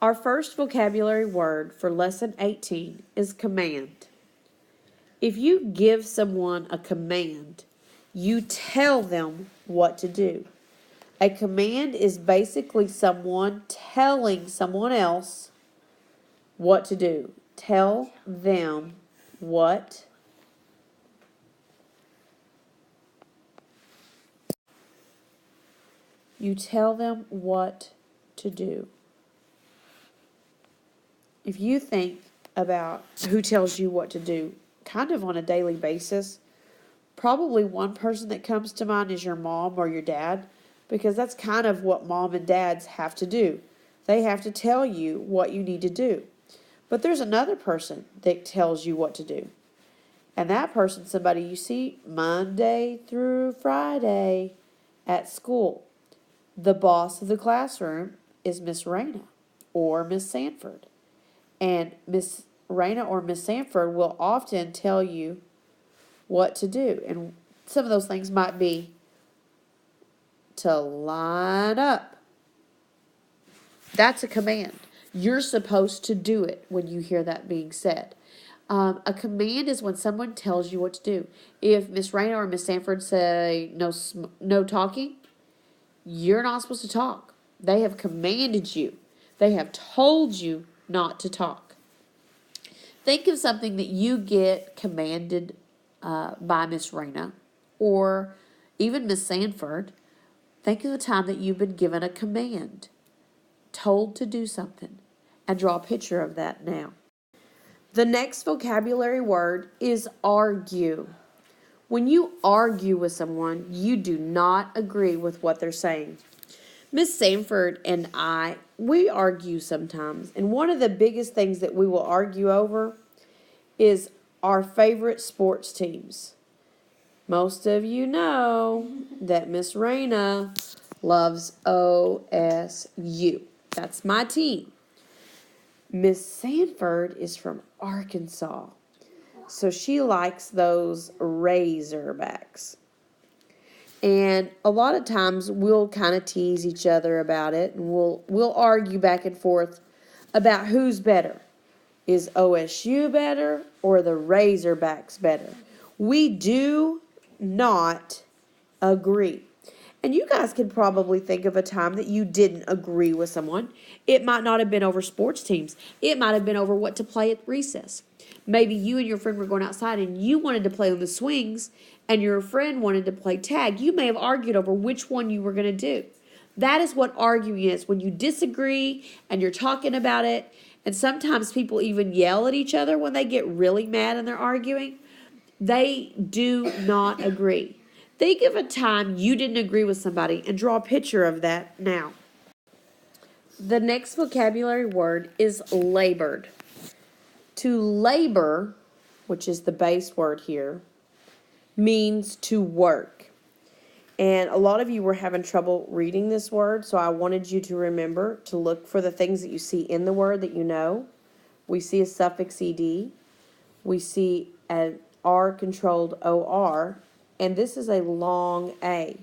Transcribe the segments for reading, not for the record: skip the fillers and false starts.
Our first vocabulary word for lesson 18 is command. If you give someone a command, you tell them what to do. A command is basically someone telling someone else what to do. Tell them what you tell them what to do. If you think about who tells you what to do kind of on a daily basis, probably one person that comes to mind is your mom or your dad, because that's kind of what mom and dads have to do. They have to tell you what you need to do. But there's another person that tells you what to do. And that person's somebody you see Monday through Friday at school. The boss of the classroom is Miss Raina or Miss Sanford. And Miss Raina or Miss Sanford will often tell you what to do. And some of those things might be to line up. That's a command. You're supposed to do it when you hear that being said. A command is when someone tells you what to do. If Miss Raina or Miss Sanford say no talking, you're not supposed to talk. They have commanded you. They have told you not to talk. Think of something that you get commanded by Miss Raina or even Miss Sanford. Think of the time that you've been given a command, told to do something, and draw a picture of that now. The next vocabulary word is argue. When you argue with someone, you do not agree with what they're saying. Miss Sanford and we argue sometimes. And one of the biggest things that we will argue over is our favorite sports teams. Most of you know that Miss Raina loves OSU. That's my team. Miss Sanford is from Arkansas, so she likes those Razorbacks. And a lot of times we'll kind of tease each other about it, and we'll argue back and forth about who's better. Is OSU better or the Razorbacks better? We do not agree. And you guys can probably think of a time that you didn't agree with someone. It might not have been over sports teams. It might have been over what to play at recess. Maybe you and your friend were going outside and you wanted to play on the swings and your friend wanted to play tag. You may have argued over which one you were going to do. That is what arguing is, when you disagree and you're talking about it. And sometimes people even yell at each other when they get really mad and they're arguing. They do not agree. Think of a time you didn't agree with somebody and draw a picture of that now. The next vocabulary word is labored. To labor, which is the base word here, means to work. And a lot of you were having trouble reading this word, so I wanted you to remember to look for the things that you see in the word that you know. We see a suffix ed. We see an R controlled OR. And this is a long A.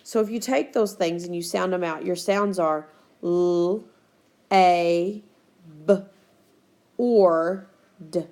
So if you take those things and you sound them out, your sounds are L, A, B, or D.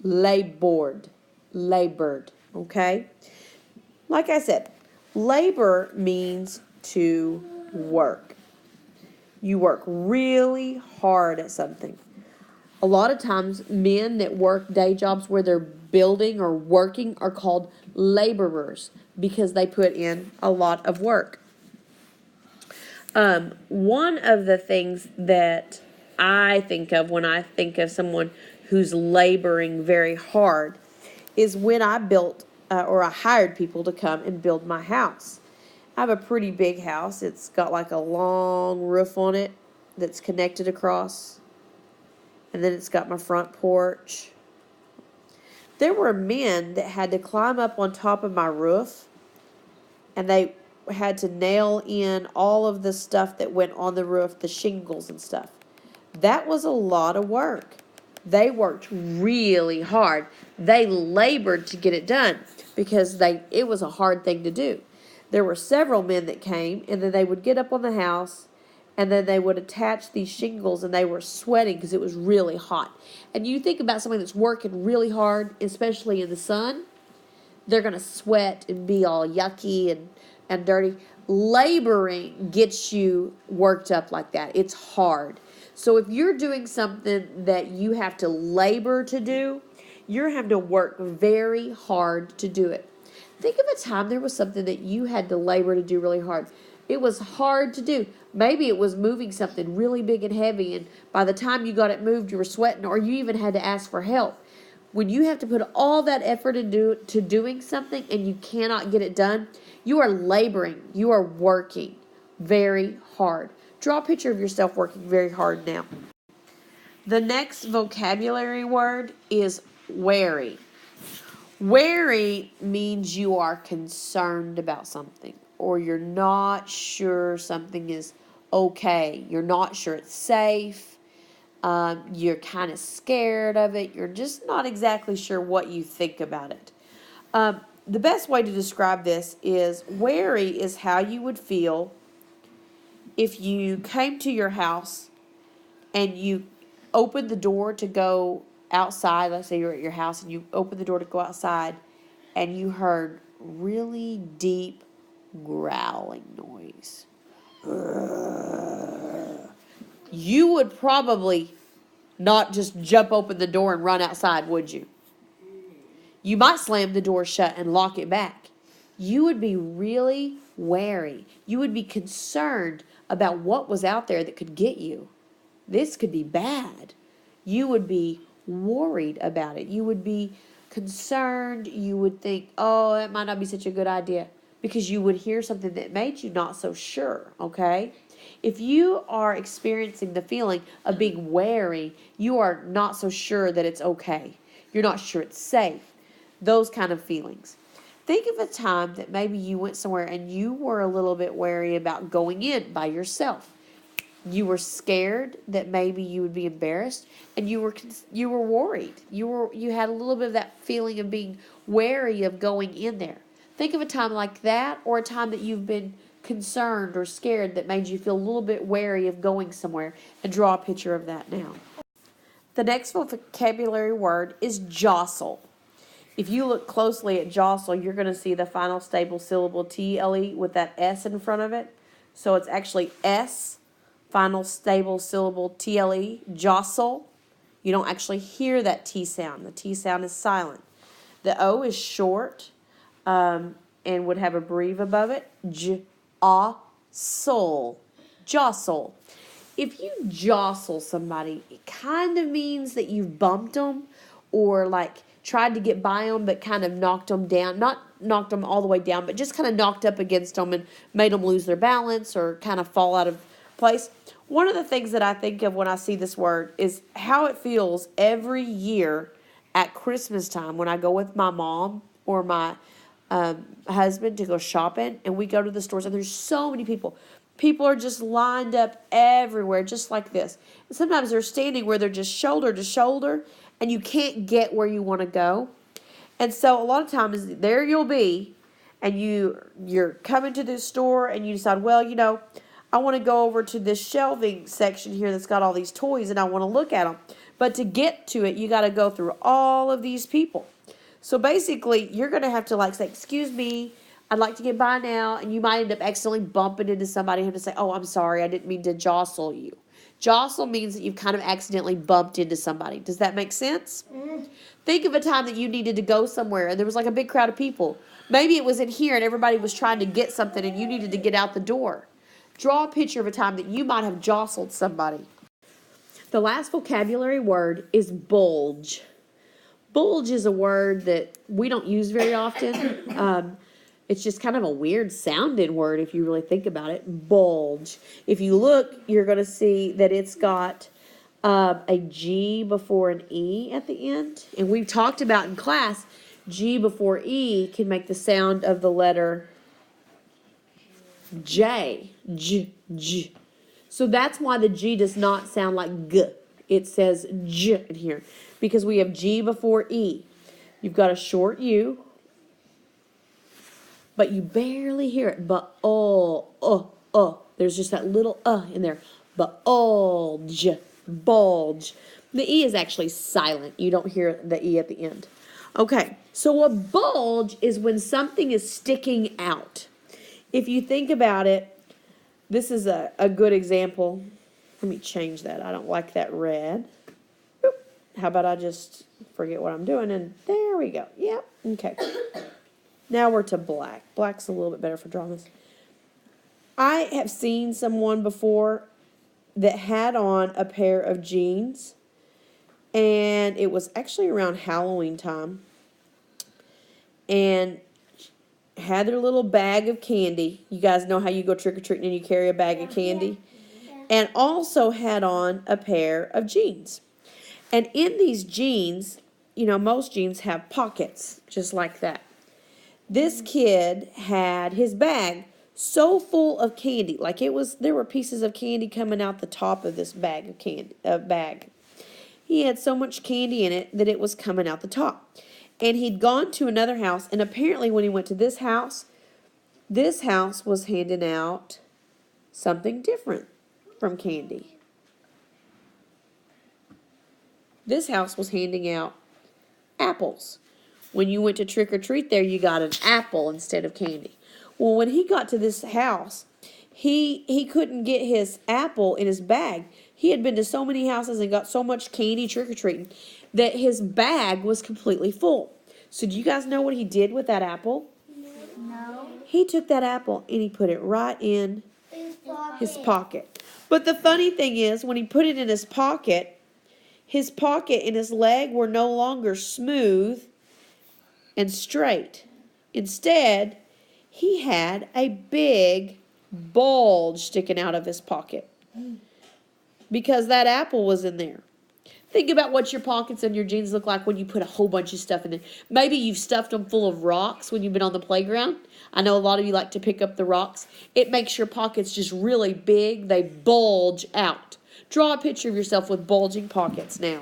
Labored. Labored. Okay? Like I said, labor means to work. You work really hard at something. A lot of times, men that work day jobs where they're building or working are called laborers because they put in a lot of work. One of the things that I think of when I think of someone who's laboring very hard is when I built or I hired people to come and build my house. I have a pretty big house. It's got like a long roof on it that's connected across. And then it's got my front porch. There were men that had to climb up on top of my roof, and they had to nail in all of the stuff that went on the roof, the shingles and stuff. That was a lot of work. They worked really hard. They labored to get it done because it was a hard thing to do. There were several men that came, and then they would get up on the house, and then they would attach these shingles, and they were sweating because it was really hot. And you think about somebody that's working really hard, especially in the sun, they're going to sweat and be all yucky and dirty. Laboring gets you worked up like that. It's hard. So if you're doing something that you have to labor to do, you're having to work very hard to do it. Think of a time there was something that you had to labor to do really hard. It was hard to do. Maybe it was moving something really big and heavy, and by the time you got it moved, you were sweating, or you even had to ask for help. When you have to put all that effort into doing something and you cannot get it done, you are laboring. You are working very hard. Draw a picture of yourself working very hard now. The next vocabulary word is wary. Wary means you are concerned about something, or you're not sure something is okay. You're not sure it's safe. You're kind of scared of it. You're just not exactly sure what you think about it. The best way to describe this is wary is how you would feel if you came to your house and you opened the door to go outside. Let's say you're at your house and you open the door to go outside and you heard really deep growling noise. You would probably not just jump open the door and run outside, would you? You might slam the door shut and lock it back. You would be really wary. You would be concerned about what was out there that could get you. This could be bad. You would be worried about it. You would be concerned. You would think, oh, that might not be such a good idea, because you would hear something that made you not so sure, okay? If you are experiencing the feeling of being wary, you are not so sure that it's okay. You're not sure it's safe. Those kind of feelings. Think of a time that maybe you went somewhere and you were a little bit wary about going in by yourself. You were scared that maybe you would be embarrassed, and you were worried. You had a little bit of that feeling of being wary of going in there. Think of a time like that, or a time that you've been concerned or scared that made you feel a little bit wary of going somewhere, and draw a picture of that now. The next vocabulary word is jostle. If you look closely at jostle, you're going to see the final stable syllable TLE with that S in front of it. So it's actually S, final stable syllable TLE, jostle. You don't actually hear that T sound. The T sound is silent. The O is short and would have a breve above it. Jostle. Jostle. If you jostle somebody, it kind of means that you've bumped them, or like tried to get by them but kind of knocked them down. Not knocked them all the way down, but just kind of knocked up against them and made them lose their balance or kind of fall out of place. One of the things that I think of when I see this word is how it feels every year at Christmas time when I go with my mom or my husband to go shopping, and we go to the stores and there's so many people. People are just lined up everywhere, just like this. And sometimes they're standing where they're just shoulder to shoulder, and you can't get where you want to go. And so a lot of times there you'll be, and you're coming to this store and you decide, well, I want to go over to this shelving section here that's got all these toys and I want to look at them. But to get to it, you got to go through all of these people. So basically, you're going to have to say, excuse me, I'd like to get by now. And you might end up accidentally bumping into somebody and have to say, oh, I'm sorry, I didn't mean to jostle you. Jostle means that you've kind of accidentally bumped into somebody. Does that make sense? Think of a time that you needed to go somewhere and there was like a big crowd of people. Maybe it was in here and everybody was trying to get something and you needed to get out the door. Draw a picture of a time that you might have jostled somebody. The last vocabulary word is bulge. Bulge is a word that we don't use very often. It's just kind of a weird sounding word if you really think about it. Bulge. If you look, you're going to see that it's got a G before an E at the end. And we've talked about in class, G before E can make the sound of the letter J. J. So that's why the G does not sound like G. It says J in here because we have G before E. You've got a short U, but you barely hear it. But There's just that little in there. Bulge, bulge. The E is actually silent. You don't hear the E at the end. Okay, so a bulge is when something is sticking out. If you think about it, this is a good example. Let me change that. I don't like that red. Oop. How about I just forget what I'm doing, and there we go. Yep, okay. Now we're to black. Black's a little bit better for drawing this. I have seen someone before that had on a pair of jeans, and it was actually around Halloween time, and had their little bag of candy. You guys know how you go trick-or-treating and you carry a bag of candy? And also had on a pair of jeans. And in these jeans, you know, most jeans have pockets, just like that. This kid had his bag so full of candy, like there were pieces of candy coming out the top of this bag of candy, bag. He had so much candy in it that it was coming out the top. And he'd gone to another house, and apparently when he went to this house was handing out something different from candy. This house was handing out apples. When you went to trick or treat there, you got an apple instead of candy. Well, when he got to this house, he couldn't get his apple in his bag. He had been to so many houses and got so much candy trick or treating that his bag was completely full. So do you guys know what he did with that apple? No. He took that apple and he put it right in his pocket. But the funny thing is, when he put it in his pocket and his leg were no longer smooth and straight. Instead, he had a big bulge sticking out of his pocket because that apple was in there. Think about what your pockets and your jeans look like when you put a whole bunch of stuff in there. Maybe you've stuffed them full of rocks when you've been on the playground. I know a lot of you like to pick up the rocks. It makes your pockets just really big. They bulge out. Draw a picture of yourself with bulging pockets now.